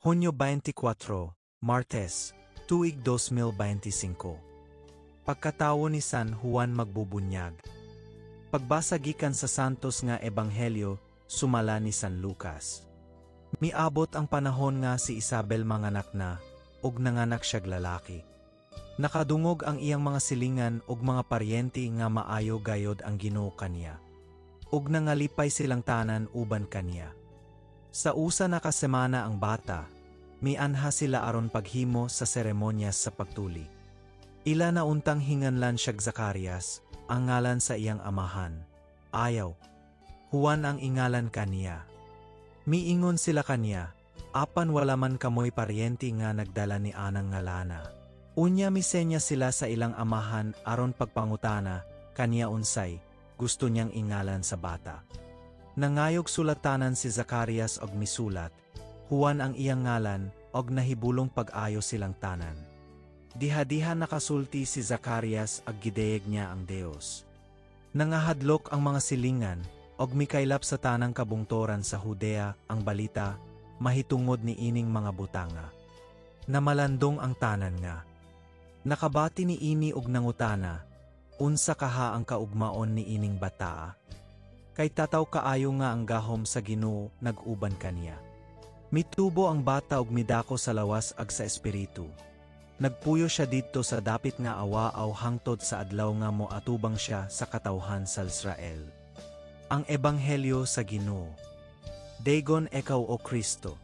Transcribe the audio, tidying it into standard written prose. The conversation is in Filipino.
Hunyo 24, Martes, tuig 2025. Pagkatawo ni San Juan magbubunyag. Pagbasa gikan sa santos nga ebanghelyo, sumala ni San Lucas. Miabot ang panahon nga si Isabel manganak na, ug nanganak siyag lalaki. Nakadungog ang iyang mga silingan ug mga paryente nga maayo gayod ang Ginoo kaniya. Ug nangalipay silang tanan uban kaniya. Sa usa na kasemana ang bata, mianha sila aron paghimo sa seremonyas sa pagtuli. Ila na untang hinganlan siyag Zacarias, ang ngalan sa iyang amahan. Ayaw. Juan ang ingalan kaniya. Miingon sila kaniya, apan wala man kamoy paryente nga nagdala ni anang ngalana. Unya misenya sila sa ilang amahan aron pagpangutana, kaniya unsay, gusto niyang ingalan sa bata. Nangayog sulatanan si Zacarias og misulat, Juan ang iyang ngalan, og nahibulong pag-ayo silang tanan. Diha-diha nakasulti si Zacarias ag gideyeg niya ang Dios. Nangahadlok ang mga silingan, og mikaylap sa tanang kabungtoran sa Judea ang balita, mahitungod ni ining mga butanga. Namalandong ang tanan nga. Nakabati ni ini og nangutana, unsa kaha ang kaugmaon ni ining bataa? Kay tataw kaayo nga ang gahom sa Ginoo nag-uban kaniya. Mitubo ang bata og midako sa lawas ag sa espiritu. Nagpuyo siya didto sa dapit nga awaaw hangtod sa adlaw nga moatubang siya sa katawhan sa Israel. Ang ebanghelyo sa Ginoo. Dagon ekaw o Kristo.